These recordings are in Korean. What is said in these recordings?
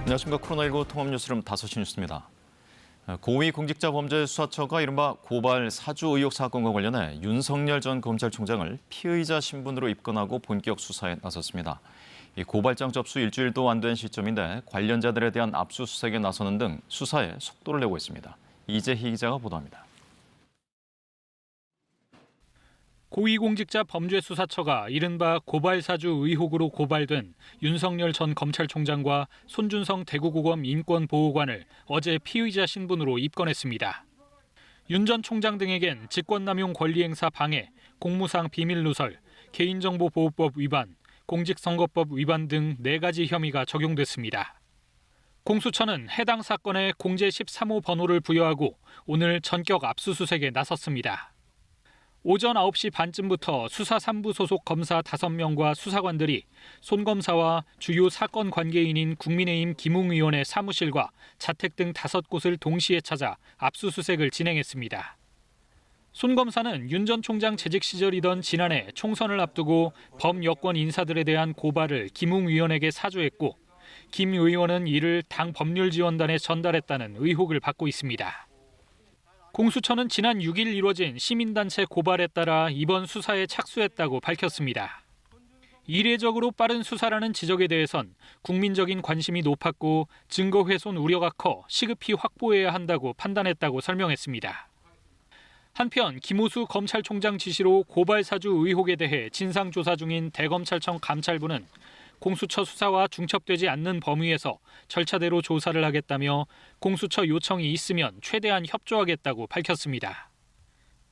안녕하십니까. 코로나19 통합뉴스룸 5시 뉴스입니다. 고위공직자범죄수사처가 이른바 고발 사주 의혹 사건과 관련해 윤석열 전 검찰총장을 피의자 신분으로 입건하고 본격 수사에 나섰습니다. 이 고발장 접수 일주일도 안 된 시점인데 관련자들에 대한 압수수색에 나서는 등 수사에 속도를 내고 있습니다. 이재희 기자가 보도합니다. 고위공직자범죄수사처가 이른바 고발사주 의혹으로 고발된 윤석열 전 검찰총장과 손준성 대구고검 인권보호관을 어제 피의자 신분으로 입건했습니다. 윤 전 총장 등에겐 직권남용 권리행사 방해, 공무상 비밀누설, 개인정보보호법 위반, 공직선거법 위반 등 4가지 혐의가 적용됐습니다. 공수처는 해당 사건에 공제 13호 번호를 부여하고 오늘 전격 압수수색에 나섰습니다. 오전 9시 반쯤부터 수사 3부 소속 검사 5명과 수사관들이 손 검사와 주요 사건 관계인인 국민의힘 김웅 의원의 사무실과 자택 등 5곳을 동시에 찾아 압수수색을 진행했습니다. 손 검사는 윤 전 총장 재직 시절이던 지난해 총선을 앞두고 범여권 인사들에 대한 고발을 김웅 의원에게 사주했고 김 의원은 이를 당 법률지원단에 전달했다는 의혹을 받고 있습니다. 공수처는 지난 6일 이뤄진 시민단체 고발에 따라 이번 수사에 착수했다고 밝혔습니다. 이례적으로 빠른 수사라는 지적에 대해선 국민적인 관심이 높았고 증거 훼손 우려가 커 시급히 확보해야 한다고 판단했다고 설명했습니다. 한편 김오수 검찰총장 지시로 고발사주 의혹에 대해 진상조사 중인 대검찰청 감찰부는 공수처 수사와 중첩되지 않는 범위에서 절차대로 조사를 하겠다며 공수처 요청이 있으면 최대한 협조하겠다고 밝혔습니다.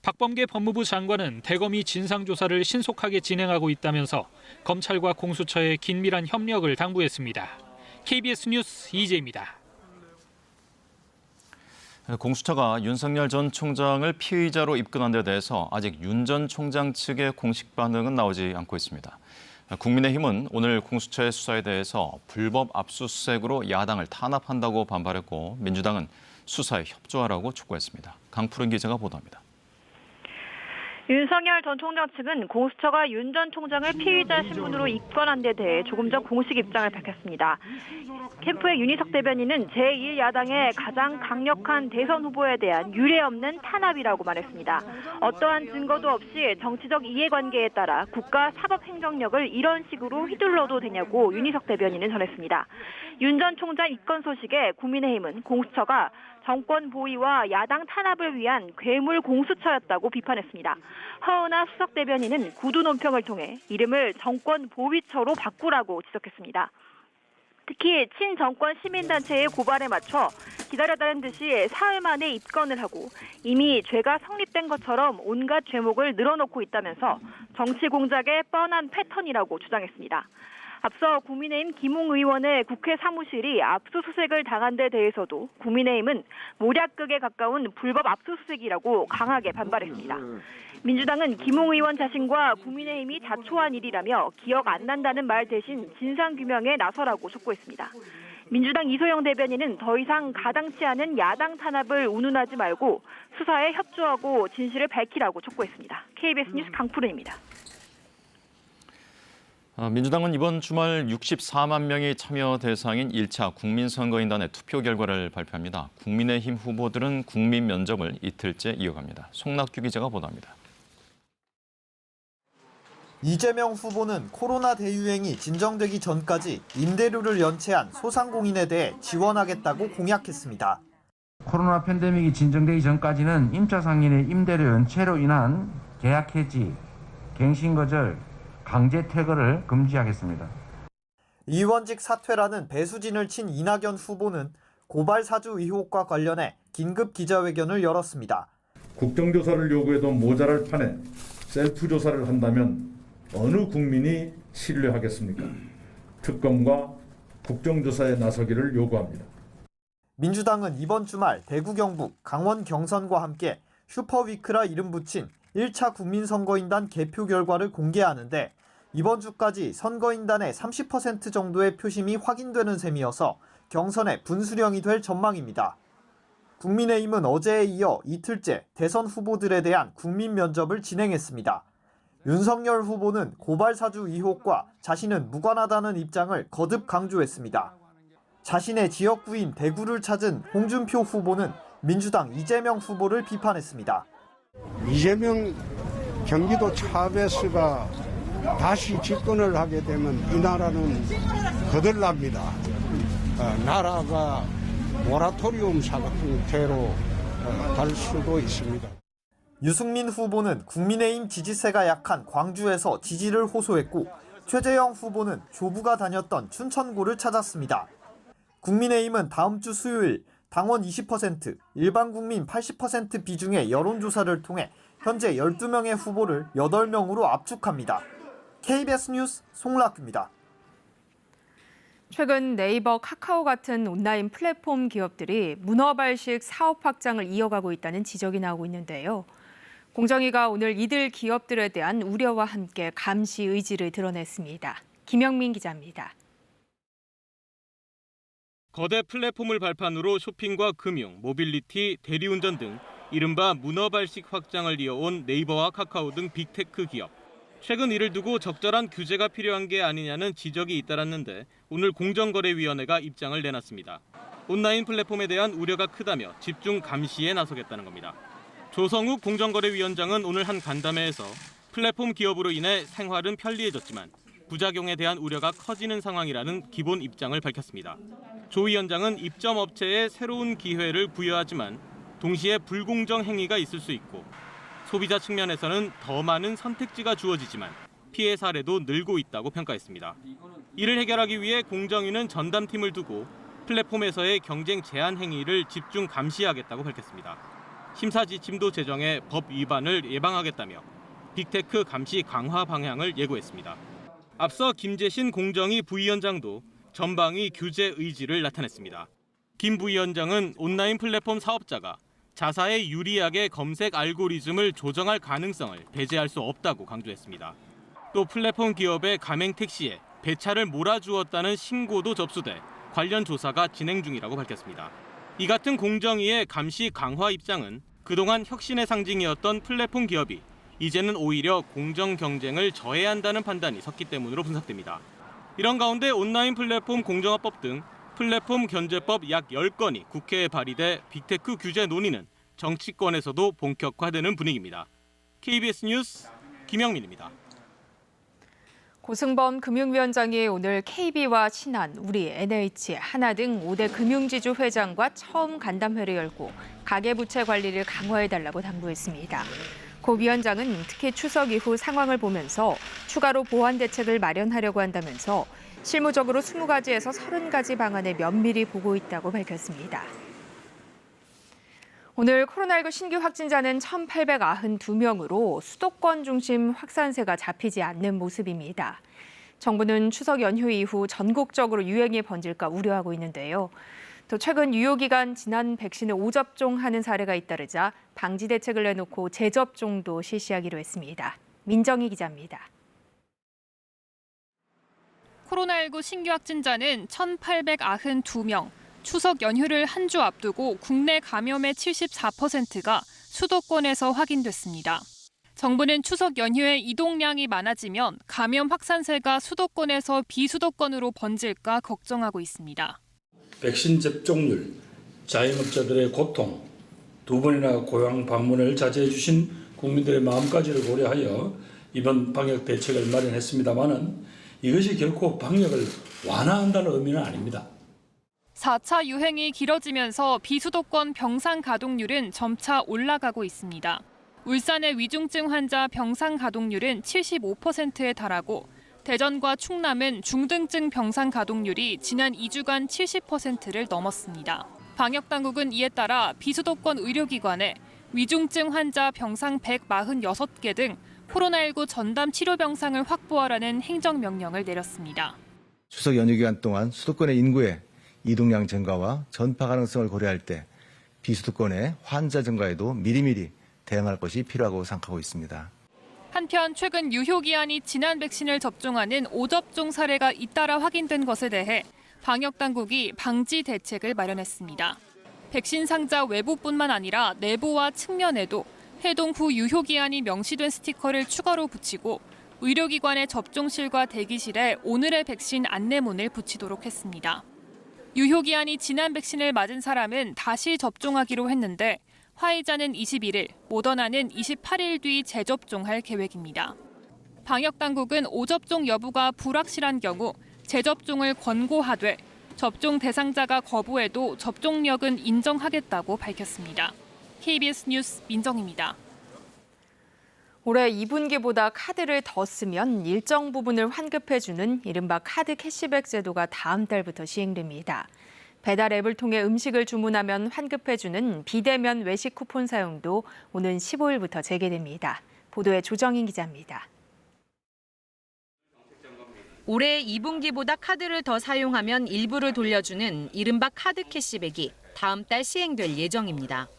박범계 법무부 장관은 대검이 진상조사를 신속하게 진행하고 있다면서 검찰과 공수처의 긴밀한 협력을 당부했습니다. KBS 뉴스 이재입니다. 공수처가 윤석열 전 총장을 피의자로 입건한 데 대해서 아직 윤 전 총장 측의 공식 반응은 나오지 않고 있습니다. 국민의힘은 오늘 공수처의 수사에 대해서 불법 압수수색으로 야당을 탄압한다고 반발했고 민주당은 수사에 협조하라고 촉구했습니다. 강푸른 기자가 보도합니다. 윤석열 전 총장 측은 공수처가 윤 전 총장을 피의자 신분으로 입건한 데 대해 조금 전 공식 입장을 밝혔습니다. 캠프의 윤희석 대변인은 제1야당의 가장 강력한 대선 후보에 대한 유례없는 탄압이라고 말했습니다. 어떠한 증거도 없이 정치적 이해관계에 따라 국가 사법행정력을 이런 식으로 휘둘러도 되냐고 윤희석 대변인은 전했습니다. 윤 전 총장 입건 소식에 국민의힘은 공수처가 정권 보위와 야당 탄압을 위한 괴물 공수처였다고 비판했습니다. 허은하 수석 대변인은 구두 논평을 통해 이름을 정권 보위처로 바꾸라고 지적했습니다. 특히 친정권 시민단체의 고발에 맞춰 기다려다는 듯이 사흘 만에 입건을 하고 이미 죄가 성립된 것처럼 온갖 죄목을 늘어놓고 있다면서 정치 공작의 뻔한 패턴이라고 주장했습니다. 앞서 국민의힘 김웅 의원의 국회 사무실이 압수수색을 당한 데 대해서도 국민의힘은 모략극에 가까운 불법 압수수색이라고 강하게 반발했습니다. 민주당은 김웅 의원 자신과 국민의힘이 자초한 일이라며 기억 안 난다는 말 대신 진상규명에 나서라고 촉구했습니다. 민주당 이소영 대변인은 더 이상 가당치 않은 야당 탄압을 운운하지 말고 수사에 협조하고 진실을 밝히라고 촉구했습니다. KBS 뉴스 강푸른입니다. 민주당은 이번 주말 64만 명이 참여 대상인 1차 국민선거인단의 투표 결과를 발표합니다. 국민의힘 후보들은 국민 면접을 이틀째 이어갑니다. 송낙규 기자가 보도합니다. 이재명 후보는 코로나 대유행이 진정되기 전까지 임대료를 연체한 소상공인에 대해 지원하겠다고 공약했습니다. 코로나 팬데믹이 진정되기 전까지는 임차 상인의 임대료 연체로 인한 계약 해지, 갱신 거절, 강제 퇴거를 금지하겠습니다. 의원직 사퇴라는 배수진을 친 이낙연 후보는 고발 사주 의혹과 관련해 긴급 기자회견을 열었습니다. 국정조사를 요구해도 모자랄 판에 셀프 조사를 한다면 어느 국민이 신뢰하겠습니까? 특검과 국정조사에 나서기를 요구합니다. 민주당은 이번 주말 대구 경북, 강원 경선과 함께 슈퍼위크라 이름 붙인 1차 국민선거인단 개표 결과를 공개하는데 이번 주까지 선거인단의 30% 정도의 표심이 확인되는 셈이어서 경선의 분수령이 될 전망입니다. 국민의힘은 어제에 이어 이틀째 대선 후보들에 대한 국민 면접을 진행했습니다. 윤석열 후보는 고발 사주 의혹과 자신은 무관하다는 입장을 거듭 강조했습니다. 자신의 지역구인 대구를 찾은 홍준표 후보는 민주당 이재명 후보를 비판했습니다. 이재명 경기도 차베스가 다시 집권을 하게 되면 이 나라는 거들납니다. 나라가 모라토리움 상태로 갈 수도 있습니다. 유승민 후보는 국민의힘 지지세가 약한 광주에서 지지를 호소했고 최재형 후보는 조부가 다녔던 춘천구를 찾았습니다. 국민의힘은 다음 주 수요일 당원 20%, 일반 국민 80% 비중의 여론조사를 통해 현재 12명의 후보를 8명으로 압축합니다. KBS 뉴스 송락규입니다. 최근 네이버, 카카오 같은 온라인 플랫폼 기업들이 문어발식 사업 확장을 이어가고 있다는 지적이 나오고 있는데요. 공정위가 오늘 이들 기업들에 대한 우려와 함께 감시 의지를 드러냈습니다. 김영민 기자입니다. 거대 플랫폼을 발판으로 쇼핑과 금융, 모빌리티, 대리운전 등 이른바 문어발식 확장을 이어온 네이버와 카카오 등 빅테크 기업. 최근 이를 두고 적절한 규제가 필요한 게 아니냐는 지적이 잇따랐는데 오늘 공정거래위원회가 입장을 내놨습니다. 온라인 플랫폼에 대한 우려가 크다며 집중 감시에 나서겠다는 겁니다. 조성욱 공정거래위원장은 오늘 한 간담회에서 플랫폼 기업으로 인해 생활은 편리해졌지만 부작용에 대한 우려가 커지는 상황이라는 기본 입장을 밝혔습니다. 조 위원장은 입점 업체에 새로운 기회를 부여하지만 동시에 불공정 행위가 있을 수 있고 소비자 측면에서는 더 많은 선택지가 주어지지만 피해 사례도 늘고 있다고 평가했습니다. 이를 해결하기 위해 공정위는 전담팀을 두고 플랫폼에서의 경쟁 제한 행위를 집중 감시하겠다고 밝혔습니다. 심사 지침도 제정해 법 위반을 예방하겠다며 빅테크 감시 강화 방향을 예고했습니다. 앞서 김재신 공정위 부위원장도 전방위 규제 의지를 나타냈습니다. 김 부위원장은 온라인 플랫폼 사업자가 자사에 유리하게 검색 알고리즘을 조정할 가능성을 배제할 수 없다고 강조했습니다. 또 플랫폼 기업의 가맹 택시에 배차를 몰아주었다는 신고도 접수돼 관련 조사가 진행 중이라고 밝혔습니다. 이 같은 공정위의 감시 강화 입장은 그동안 혁신의 상징이었던 플랫폼 기업이 이제는 오히려 공정 경쟁을 저해야 한다는 판단이 섰기 때문으로 분석됩니다. 이런 가운데 온라인 플랫폼 공정화법 등 플랫폼 견제법 약 10건이 국회에 발의돼 빅테크 규제 논의는 정치권에서도 본격화되는 분위기입니다. KBS 뉴스 김영민입니다. 고승범 금융위원장이 오늘 KB와 신한, 우리, NH, 하나 등 5대 금융지주 회장과 처음 간담회를 열고 가계부채 관리를 강화해달라고 당부했습니다. 고 위원장은 특히 추석 이후 상황을 보면서 추가로 보완 대책을 마련하려고 한다면서 실무적으로 20가지에서 30가지 방안을 면밀히 보고 있다고 밝혔습니다. 오늘 코로나19 신규 확진자는 1,892명으로 수도권 중심 확산세가 잡히지 않는 모습입니다. 정부는 추석 연휴 이후 전국적으로 유행이 번질까 우려하고 있는데요. 또 최근 유효기간 지난 백신을 5접종하는 사례가 잇따르자 방지 대책을 내놓고 재접종도 실시하기로 했습니다. 민정희 기자입니다. 코로나19 신규 확진자는 1,892명. 추석 연휴를 한 주 앞두고 국내 감염의 74%가 수도권에서 확인됐습니다. 정부는 추석 연휴에 이동량이 많아지면 감염 확산세가 수도권에서 비수도권으로 번질까 걱정하고 있습니다. 백신 접종률, 자영업자들의 고통, 두 번이나 고향 방문을 자제해 주신 국민들의 마음까지를 고려하여 이번 방역 대책을 마련했습니다마는 이것이 결코 방역을 완화한다는 의미는 아닙니다. 4차 유행이 길어지면서 비수도권 병상 가동률은 점차 올라가고 있습니다. 울산의 위중증 환자 병상 가동률은 75%에 달하고 대전과 충남은 중등증 병상 가동률이 지난 2주간 70%를 넘었습니다. 방역당국은 이에 따라 비수도권 의료기관에 위중증 환자 병상 146개 등 코로나19 전담 치료 병상을 확보하라는 행정명령을 내렸습니다. 추석 연휴 기간 동안 수도권의 인구의 이동량 증가와 전파 가능성을 고려할 때 비수도권의 환자 증가에도 미리미리 대응할 것이 필요하고 생각하고 있습니다. 한편 최근 유효기한이 지난 백신을 접종하는 5접종 사례가 잇따라 확인된 것에 대해 방역당국이 방지 대책을 마련했습니다. 백신 상자 외부뿐만 아니라 내부와 측면에도 해동 후 유효기한이 명시된 스티커를 추가로 붙이고 의료기관의 접종실과 대기실에 오늘의 백신 안내문을 붙이도록 했습니다. 유효기한이 지난 백신을 맞은 사람은 다시 접종하기로 했는데 화이자는 21일, 모더나는 28일 뒤 재접종할 계획입니다. 방역당국은 5접종 여부가 불확실한 경우 재접종을 권고하되 접종 대상자가 거부해도 접종력은 인정하겠다고 밝혔습니다. KBS 뉴스 민정입니다. 올해 2분기보다 카드를 더 쓰면 일정 부분을 환급해주는 이른바 카드 캐시백 제도가 다음 달부터 시행됩니다. 배달 앱을 통해 음식을 주문하면 환급해주는 비대면 외식 쿠폰 사용도 오는 15일부터 재개됩니다. 보도에 조정인 기자입니다. 올해 2분기보다 카드를 더 사용하면 일부를 돌려주는 이른바 카드 캐시백이 다음 달 시행될 예정입니다.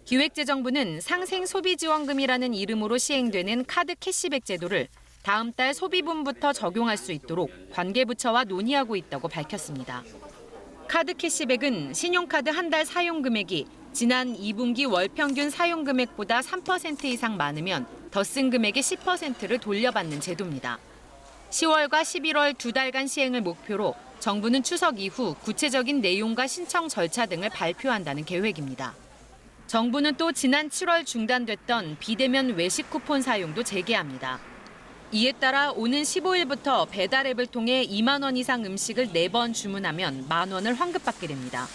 기획재정부는 상생소비지원금이라는 이름으로 시행되는 카드 캐시백 제도를 다음 달 소비분부터 적용할 수 있도록 관계부처와 논의하고 있다고 밝혔습니다. 카드 캐시백은 신용카드 한 달 사용 금액이 지난 2분기 월 평균 사용 금액보다 3% 이상 많으면 더 쓴 금액의 10%를 돌려받는 제도입니다. 10월과 11월 2달간 시행을 목표로 정부는 추석 이후 구체적인 내용과 신청 절차 등을 발표한다는 계획입니다. 정부는 또 지난 7월 중단됐던 비대면 외식 쿠폰 사용도 재개합니다. 이에 따라 오는 15일부터 배달 앱을 통해 2만 원 이상 음식을 4번 주문하면 1만 원을 환급받게 됩니다.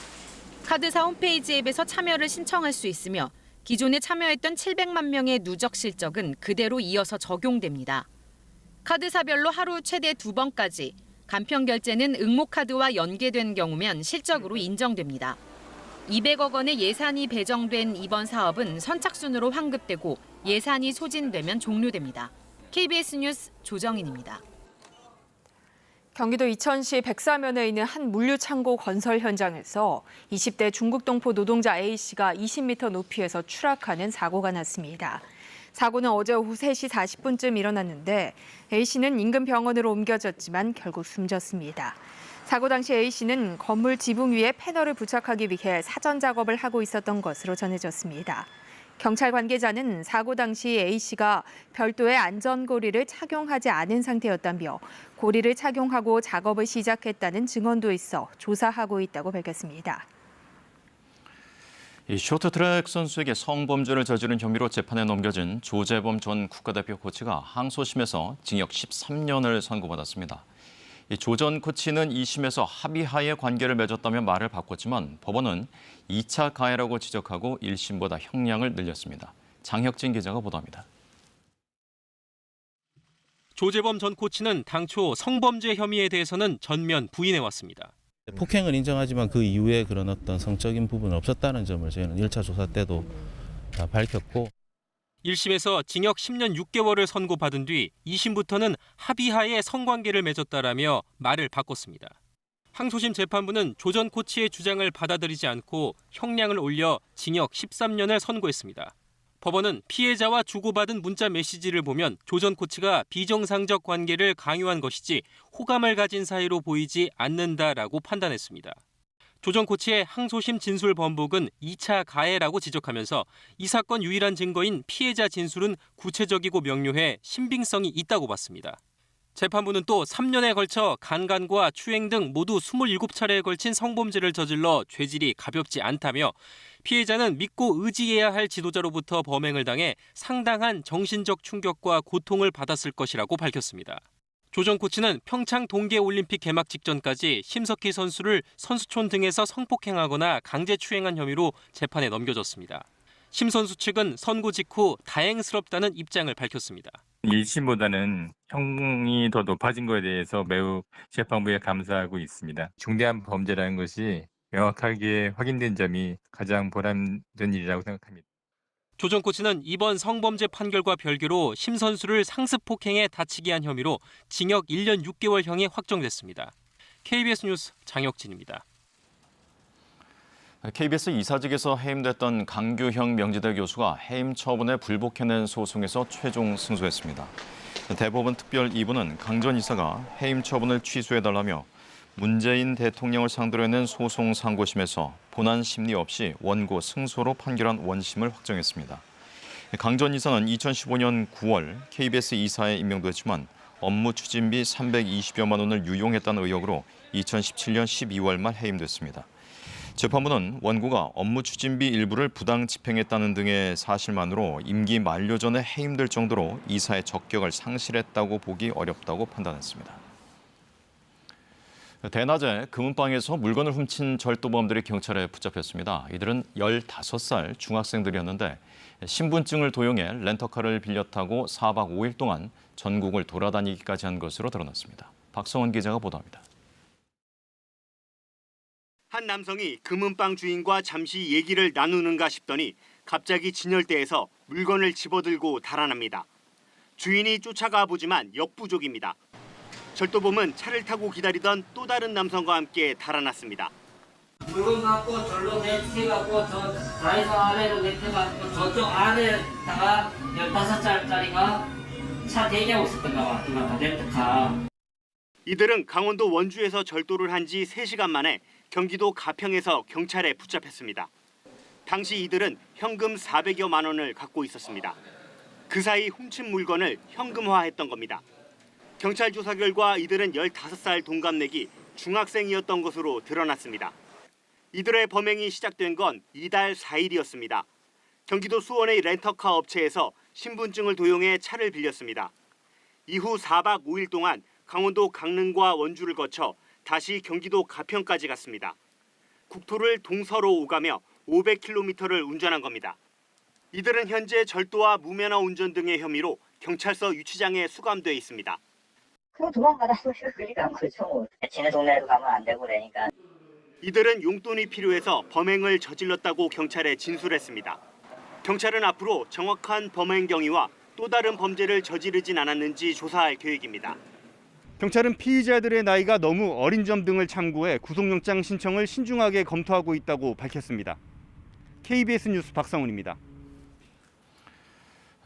카드사 홈페이지 앱에서 참여를 신청할 수 있으며 기존에 참여했던 700만 명의 누적 실적은 그대로 이어서 적용됩니다. 카드사별로 하루 최대 2번까지, 간편 결제는 응모카드와 연계된 경우면 실적으로 인정됩니다. 200억 원의 예산이 배정된 이번 사업은 선착순으로 환급되고 예산이 소진되면 종료됩니다. KBS 뉴스 조정인입니다. 경기도 이천시 백사면에 있는 한 물류창고 건설 현장에서 20대 중국 동포 노동자 A씨가 20m 높이에서 추락하는 사고가 났습니다. 사고는 어제 오후 3시 40분쯤 일어났는데 A씨는 인근 병원으로 옮겨졌지만 결국 숨졌습니다. 사고 당시 A씨는 건물 지붕 위에 패널을 부착하기 위해 사전 작업을 하고 있었던 것으로 전해졌습니다. 경찰 관계자는 사고 당시 A씨가 별도의 안전고리를 착용하지 않은 상태였다며 고리를 착용하고 작업을 시작했다는 증언도 있어 조사하고 있다고 밝혔습니다. 이 쇼트트랙 선수에게 성범죄를 저지른 혐의로 재판에 넘겨진 조재범 전 국가대표 코치가 항소심에서 징역 13년을 선고받았습니다. 조 전 코치는 2심에서 합의하에 관계를 맺었다며 말을 바꿨지만 법원은 2차 가해라고 지적하고 1심보다 형량을 늘렸습니다. 장혁진 기자가 보도합니다. 조재범 전 코치는 당초 성범죄 혐의에 대해서는 전면 부인해왔습니다. 폭행을 인정하지만 그 이후에 그런 어떤 성적인 부분은 없었다는 점을 저희는 1차 조사 때도 다 밝혔고 1심에서 징역 10년 6개월을 선고받은 뒤 2심부터는 합의하에 성관계를 맺었다라며 말을 바꿨습니다. 항소심 재판부는 조 전 코치의 주장을 받아들이지 않고 형량을 올려 징역 13년을 선고했습니다. 법원은 피해자와 주고받은 문자 메시지를 보면 조 전 코치가 비정상적 관계를 강요한 것이지 호감을 가진 사이로 보이지 않는다라고 판단했습니다. 조 전 코치의 항소심 진술 번복은 2차 가해라고 지적하면서 이 사건 유일한 증거인 피해자 진술은 구체적이고 명료해 신빙성이 있다고 봤습니다. 재판부는 또 3년에 걸쳐 강간과 추행 등 모두 27차례에 걸친 성범죄를 저질러 죄질이 가볍지 않다며 피해자는 믿고 의지해야 할 지도자로부터 범행을 당해 상당한 정신적 충격과 고통을 받았을 것이라고 밝혔습니다. 조 전 코치는 평창 동계올림픽 개막 직전까지 심석희 선수를 선수촌 등에서 성폭행하거나 강제추행한 혐의로 재판에 넘겨졌습니다. 심 선수 측은 선고 직후 다행스럽다는 입장을 밝혔습니다. 1심보다는 형이 더 높아진 것에 대해서 매우 재판부에 감사하고 있습니다. 중대한 범죄라는 것이 명확하게 확인된 점이 가장 보람된 일이라고 생각합니다. 조 전 코치는 이번 성범죄 판결과 별개로 심 선수를 상습 폭행에 다치게 한 혐의로 징역 1년 6개월형이 확정됐습니다. KBS 뉴스 장혁진입니다. KBS 이사직에서 해임됐던 강규형 명지대 교수가 해임 처분에 불복해낸 소송에서 최종 승소했습니다. 대법원 특별 2부는 강 전 이사가 해임 처분을 취소해달라며 문재인 대통령을 상대로 낸 소송 상고심에서 본안 심리 없이 원고 승소로 판결한 원심을 확정했습니다. 강 전 이사는 2015년 9월 KBS 이사에 임명됐지만 업무 추진비 320여만 원을 유용했다는 의혹으로 2017년 12월 말 해임됐습니다. 재판부는 원고가 업무 추진비 일부를 부당 집행했다는 등의 사실만으로 임기 만료 전에 해임될 정도로 이사의 적격을 상실했다고 보기 어렵다고 판단했습니다. 대낮에 금은방에서 물건을 훔친 절도범들이 경찰에 붙잡혔습니다. 이들은 15살 중학생들이었는데 신분증을 도용해 렌터카를 빌려 타고 4박 5일 동안 전국을 돌아다니기까지 한 것으로 드러났습니다. 박성원 기자가 보도합니다. 한 남성이 금은방 주인과 잠시 얘기를 나누는가 싶더니 갑자기 진열대에서 물건을 집어들고 달아납니다. 주인이 쫓아가 보지만 역부족입니다. 절도범은 차를 타고 기다리던 또 다른 남성과 함께 달아났습니다. 물건 갖고 절로 내치갖고 저 다이소 아래로 내쳐갖고 저쪽 아래다가 15살짜리가 차 대기하고 있었던 거 같아. 렌트카. 이들은 강원도 원주에서 절도를 한 지 3시간 만에 경기도 가평에서 경찰에 붙잡혔습니다. 당시 이들은 현금 400여만 원을 갖고 있었습니다. 그 사이 훔친 물건을 현금화했던 겁니다. 경찰 조사 결과 이들은 15살 동갑내기 중학생이었던 것으로 드러났습니다. 이들의 범행이 시작된 건 이달 4일이었습니다. 경기도 수원의 렌터카 업체에서 신분증을 도용해 차를 빌렸습니다. 이후 4박 5일 동안 강원도 강릉과 원주를 거쳐 다시 경기도 가평까지 갔습니다. 국토를 동서로 오가며 500km를 운전한 겁니다. 이들은 현재 절도와 무면허 운전 등의 혐의로 경찰서 유치장에 수감돼 있습니다. 그럼 도망가다 그러니까 그렇죠. 지네 동네에도 가면 안 되고 그러니까. 이들은 용돈이 필요해서 범행을 저질렀다고 경찰에 진술했습니다. 경찰은 앞으로 정확한 범행 경위와 또 다른 범죄를 저지르진 않았는지 조사할 계획입니다. 경찰은 피의자들의 나이가 너무 어린 점 등을 참고해 구속영장 신청을 신중하게 검토하고 있다고 밝혔습니다. KBS 뉴스 박성훈입니다.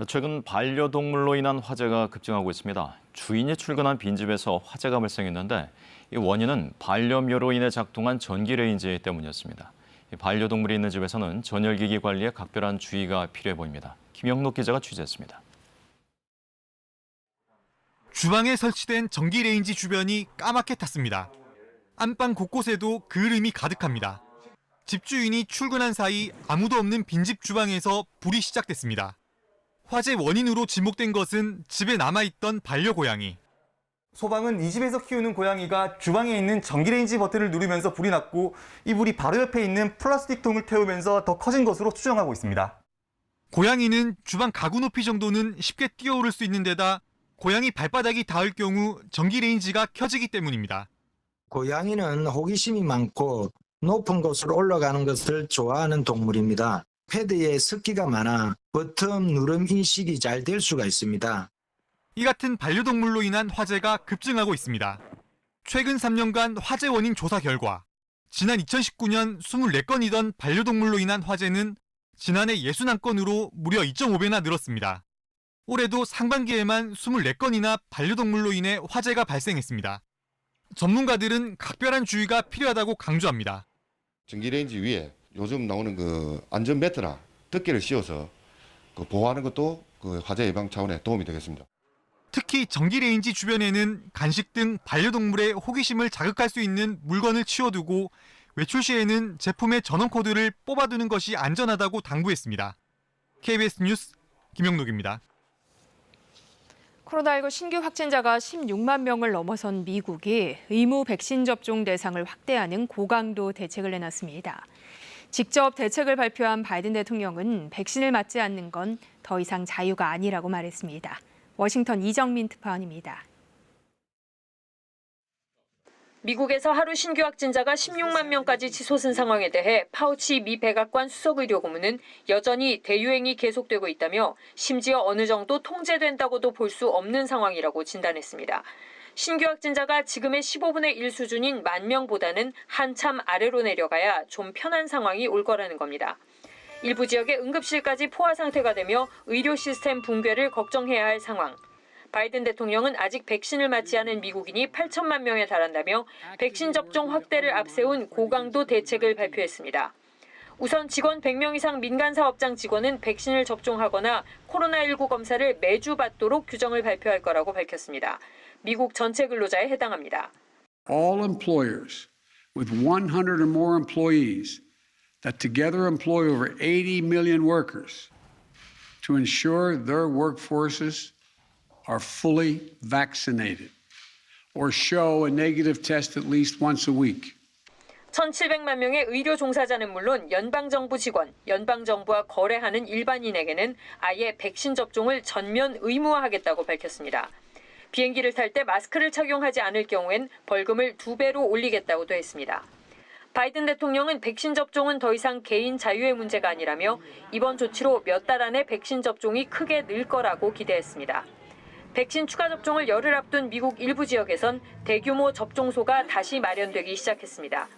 최근 반려동물로 인한 화재가 급증하고 있습니다. 주인이 출근한 빈집에서 화재가 발생했는데 이 원인은 반려묘로 인해 작동한 전기 레인지 때문이었습니다. 반려동물이 있는 집에서는 전열기기 관리에 각별한 주의가 필요해 보입니다. 김영록 기자가 취재했습니다. 주방에 설치된 전기 레인지 주변이 까맣게 탔습니다. 안방 곳곳에도 그을음이 가득합니다. 집주인이 출근한 사이 아무도 없는 빈집 주방에서 불이 시작됐습니다. 화재 원인으로 지목된 것은 집에 남아있던 반려고양이. 소방은 이 집에서 키우는 고양이가 주방에 있는 전기레인지 버튼을 누르면서 불이 났고 이 불이 바로 옆에 있는 플라스틱 통을 태우면서 더 커진 것으로 추정하고 있습니다. 고양이는 주방 가구 높이 정도는 쉽게 뛰어오를 수 있는 데다 고양이 발바닥이 닿을 경우 전기레인지가 켜지기 때문입니다. 고양이는 호기심이 많고 높은 곳으로 올라가는 것을 좋아하는 동물입니다. 패드에 습기가 많아 버튼 누름 인식이 잘 될 수가 있습니다. 이 같은 반려동물로 인한 화재가 급증하고 있습니다. 최근 3년간 화재 원인 조사 결과 지난 2019년 24건이던 반려동물로 인한 화재는 지난해 61건으로 무려 2.5배나 늘었습니다. 올해도 상반기에만 24건이나 반려동물로 인해 화재가 발생했습니다. 전문가들은 각별한 주의가 필요하다고 강조합니다. 전기레인지 위에 요즘 나오는 그 안전 매트나 덮개를 씌워서 보호하는 것도 그 화재 예방 차원에 도움이 되겠습니다. 특히 전기레인지 주변에는 간식 등 반려동물의 호기심을 자극할 수 있는 물건을 치워두고 외출 시에는 제품의 전원 코드를 뽑아두는 것이 안전하다고 당부했습니다. KBS 뉴스 김영록입니다. 코로나19 신규 확진자가 16만 명을 넘어선 미국이 의무 백신 접종 대상을 확대하는 고강도 대책을 내놨습니다. 직접 대책을 발표한 바이든 대통령은 백신을 맞지 않는 건 더 이상 자유가 아니라고 말했습니다. 워싱턴 이정민 특파원입니다. 미국에서 하루 신규 확진자가 16만 명까지 치솟은 상황에 대해 파우치 미 백악관 수석의료고문은 여전히 대유행이 계속되고 있다며 심지어 어느 정도 통제된다고도 볼 수 없는 상황이라고 진단했습니다. 신규 확진자가 지금의 15분의 1 수준인 10,000명보다는 한참 아래로 내려가야 좀 편한 상황이 올 거라는 겁니다. 일부 지역의 응급실까지 포화 상태가 되며 의료 시스템 붕괴를 걱정해야 할 상황. 바이든 대통령은 아직 백신을 맞지 않은 미국인이 8천만 명에 달한다며 백신 접종 확대를 앞세운 고강도 대책을 발표했습니다. 우선 직원 100명 이상 민간 사업장 직원은 백신을 접종하거나 코로나19 검사를 매주 받도록 규정을 발표할 거라고 밝혔습니다. 미국 전체 근로자에 해당합니다. All employers with 100 or more employees that together employ over 80 million workers to ensure their workforces are fully vaccinated or show a negative test at least once a week. 1,700만 명의 의료 종사자는 물론 연방정부 직원, 연방정부와 거래하는 일반인에게는 아예 백신 접종을 전면 의무화하겠다고 밝혔습니다. 비행기를 탈 때 마스크를 착용하지 않을 경우엔 벌금을 2배로 올리겠다고도 했습니다. 바이든 대통령은 백신 접종은 더 이상 개인 자유의 문제가 아니라며 이번 조치로 몇 달 안에 백신 접종이 크게 늘 거라고 기대했습니다. 백신 추가 접종을 열흘 앞둔 미국 일부 지역에선 대규모 접종소가 다시 마련되기 시작했습니다.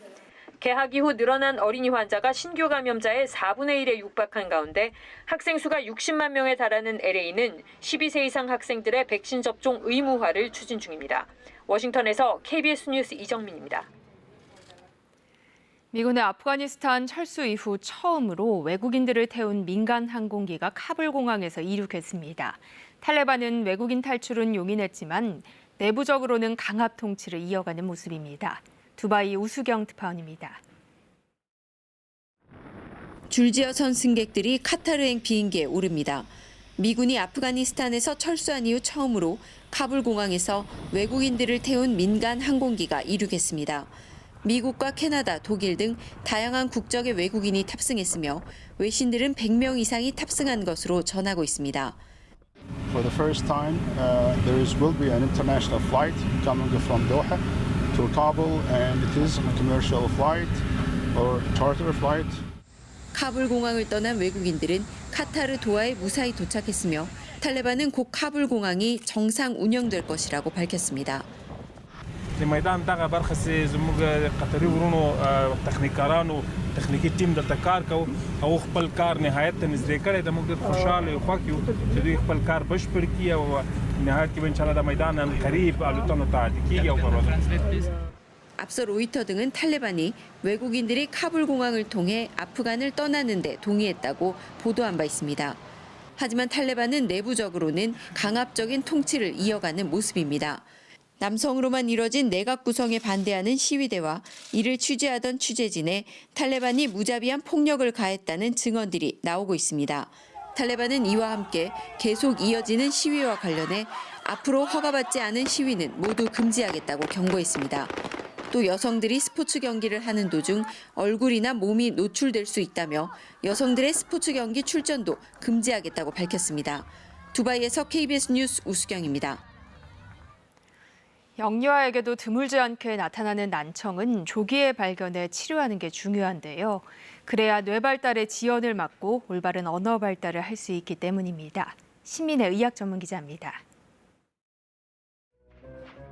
개학 이후 늘어난 어린이 환자가 신규 감염자의 4분의 1에 육박한 가운데 학생 수가 60만 명에 달하는 LA는 12세 이상 학생들의 백신 접종 의무화를 추진 중입니다. 워싱턴에서 KBS 뉴스 이정민입니다. 미군의 아프가니스탄 철수 이후 처음으로 외국인들을 태운 민간 항공기가 카불 공항에서 이륙했습니다. 탈레반은 외국인 탈출은 용인했지만 내부적으로는 강압 통치를 이어가는 모습입니다. 두바이 우수경 특파원입니다. 줄지어선 승객들이 카타르행 비행기에 오릅니다. 미군이 아프가니스탄에서 철수한 이후 처음으로 카불 공항에서 외국인들을 태운 민간 항공기가 이륙했습니다. 미국과 캐나다, 독일 등 다양한 국적의 외국인이 탑승했으며 외신들은 100명 이상이 탑승한 것으로 전하고 있습니다. For the first time, there will be an international flight coming from Doha to Kabul, and it is a commercial flight or charter flight. 카불 공항을 떠난 외국인들은 카타르 도하에 무사히 도착했으며 탈레반은 곧 카불 공항이 정상 운영될 것이라고 밝혔습니다. لميدان دغه برخه سي زموږ قطري ورونو تخنیکارانو تخنیکی ټیم دلته کار کوي او خپل کار نهایت ته نږدې کړی د موږ د خوشاله یو خوښ یو چې دوی خپل کار بشپړ کړي او نهایت کې ان شاء الله د میدان قریب الوتنو ته کیږي او پرواز. 앞서 로이터 등은 탈레반이 외국인들이 카불 공항을 통해 아프간을 떠나는 데 동의했다고 보도한 바 있습니다. 하지만 탈레반은 내부적으로는 강압적인 통치를 이어가는 모습입니다. 남성으로만 이뤄진 내각 구성에 반대하는 시위대와 이를 취재하던 취재진에 탈레반이 무자비한 폭력을 가했다는 증언들이 나오고 있습니다. 탈레반은 이와 함께 계속 이어지는 시위와 관련해 앞으로 허가받지 않은 시위는 모두 금지하겠다고 경고했습니다. 또 여성들이 스포츠 경기를 하는 도중 얼굴이나 몸이 노출될 수 있다며 여성들의 스포츠 경기 출전도 금지하겠다고 밝혔습니다. 두바이에서 KBS 뉴스 우수경입니다. 영유아에게도 드물지 않게 나타나는 난청은 조기에 발견해 치료하는 게 중요한데요. 그래야 뇌 발달의 지연을 막고 올바른 언어 발달을 할 수 있기 때문입니다. 신민의 의학 전문 기자입니다.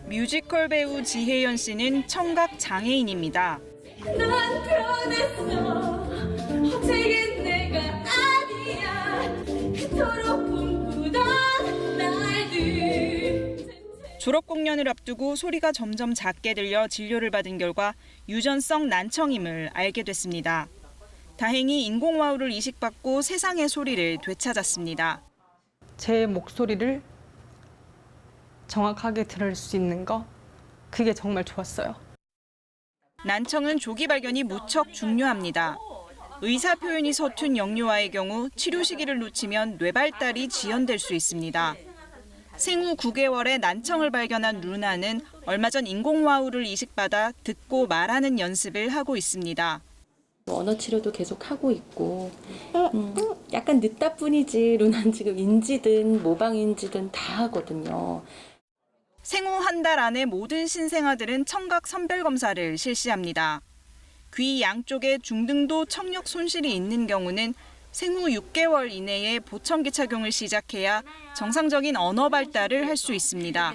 뮤지컬 배우 지혜연 씨는 청각 장애인입니다. 난 변했어. 어제의 내가 아니야. 그토록 꿈꾸던 날들. 졸업 공연을 앞두고 소리가 점점 작게 들려 진료를 받은 결과 유전성 난청임을 알게 됐습니다. 다행히 인공와우를 이식받고 세상의 소리를 되찾았습니다. 제 목소리를 정확하게 들을 수 있는 거, 그게 정말 좋았어요. 난청은 조기 발견이 무척 중요합니다. 의사 표현이 서툰 영유아의 경우 치료 시기를 놓치면 뇌 발달이 지연될 수 있습니다. 생후 9개월에 난청을 발견한 루나는 얼마 전 인공와우를 이식받아 듣고 말하는 연습을 하고 있습니다. 언어 치료도 계속 하고 있고 약간 늦다 뿐이지 루나는 지금 인지든 모방인지든 다 하거든요. 생후 한 달 안에 모든 신생아들은 청각 선별 검사를 실시합니다. 귀 양쪽에 중등도 청력 손실이 있는 경우는 생후 6개월 이내에 보청기 착용을 시작해야 정상적인 언어 발달을 할 수 있습니다.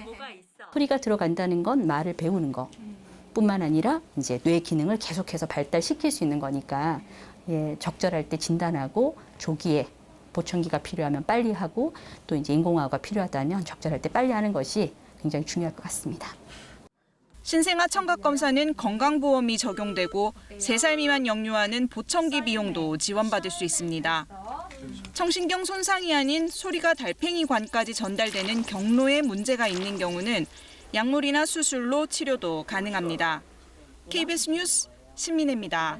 소리가 들어간다는 건 말을 배우는 것뿐만 아니라 이제 뇌 기능을 계속해서 발달시킬 수 있는 거니까 적절할 때 진단하고 조기에 보청기가 필요하면 빨리 하고 또 이제 인공화가 필요하다면 적절할 때 빨리 하는 것이 굉장히 중요할 것 같습니다. 신생아 청각 검사는 건강보험이 적용되고 3살 미만 영유아는 보청기 비용도 지원받을 수 있습니다. 청신경 손상이 아닌 소리가 달팽이관까지 전달되는 경로에 문제가 있는 경우는 약물이나 수술로 치료도 가능합니다. KBS 뉴스 신민혜입니다.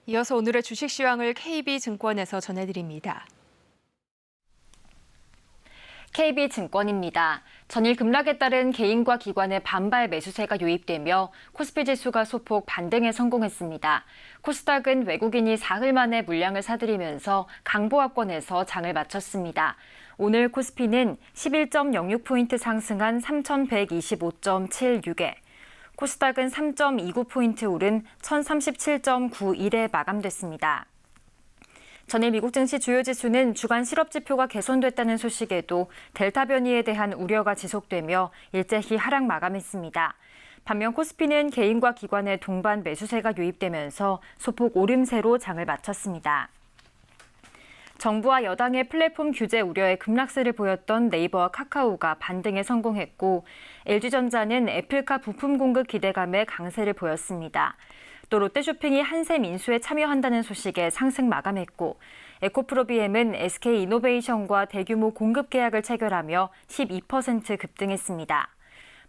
이어서 오늘의 주식 시황을 KB증권에서 전해드립니다. KB증권입니다. 전일 급락에 따른 개인과 기관의 반발 매수세가 유입되며 코스피 지수가 소폭 반등에 성공했습니다. 코스닥은 외국인이 사흘 만에 물량을 사들이면서 강보합권에서 장을 마쳤습니다. 오늘 코스피는 11.06포인트 상승한 3,125.76에 코스닥은 3.29포인트 오른 1,037.91에 마감됐습니다. 전일 미국 증시 주요 지수는 주간 실업지표가 개선됐다는 소식에도 델타 변이에 대한 우려가 지속되며 일제히 하락 마감했습니다. 반면 코스피는 개인과 기관의 동반 매수세가 유입되면서 소폭 오름세로 장을 마쳤습니다. 정부와 여당의 플랫폼 규제 우려에 급락세를 보였던 네이버와 카카오가 반등에 성공했고 LG전자는 애플카 부품 공급 기대감에 강세를 보였습니다. 또 롯데쇼핑이 한샘 인수에 참여한다는 소식에 상승 마감했고 에코프로비엠은 SK이노베이션과 대규모 공급 계약을 체결하며 12% 급등했습니다.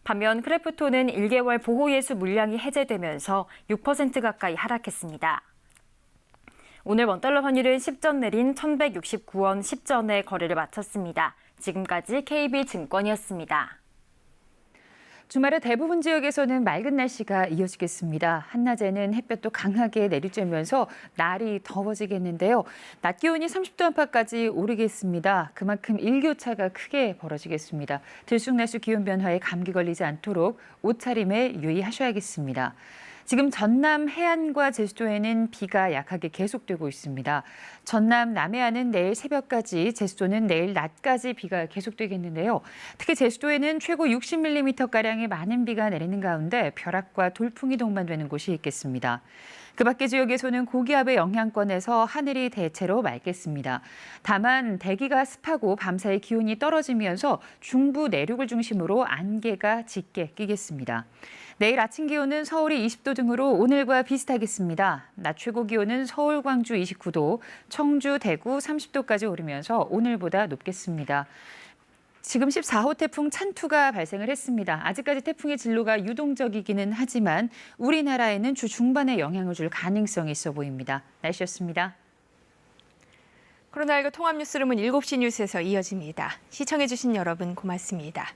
반면 크래프톤은 1개월 보호예수 물량이 해제되면서 6% 가까이 하락했습니다. 오늘 원달러 환율은 10전 내린 1,169원 10전에 거래를 마쳤습니다. 지금까지 KB증권이었습니다. 주말에 대부분 지역에서는 맑은 날씨가 이어지겠습니다. 한낮에는 햇볕도 강하게 내리쬐면서 날이 더워지겠는데요. 낮 기온이 30도 안팎까지 오르겠습니다. 그만큼 일교차가 크게 벌어지겠습니다. 들쑥날쑥 기온 변화에 감기 걸리지 않도록 옷차림에 유의하셔야겠습니다. 지금 전남 해안과 제주도에는 비가 약하게 계속되고 있습니다. 전남 남해안은 내일 새벽까지, 제주도는 내일 낮까지 비가 계속되겠는데요. 특히 제주도에는 최고 60mm가량의 많은 비가 내리는 가운데 벼락과 돌풍이 동반되는 곳이 있겠습니다. 그 밖의 지역에서는 고기압의 영향권에서 하늘이 대체로 맑겠습니다. 다만 대기가 습하고 밤사이 기온이 떨어지면서 중부 내륙을 중심으로 안개가 짙게 끼겠습니다. 내일 아침 기온은 서울이 20도 등으로 오늘과 비슷하겠습니다. 낮 최고 기온은 서울, 광주 29도, 청주, 대구 30도까지 오르면서 오늘보다 높겠습니다. 지금 14호 태풍 찬투가 발생을 했습니다. 아직까지 태풍의 진로가 유동적이기는 하지만 우리나라에는 주 중반에 영향을 줄 가능성이 있어 보입니다. 날씨였습니다. 코로나19 통합 뉴스룸은 7시 뉴스에서 이어집니다. 시청해주신 여러분 고맙습니다.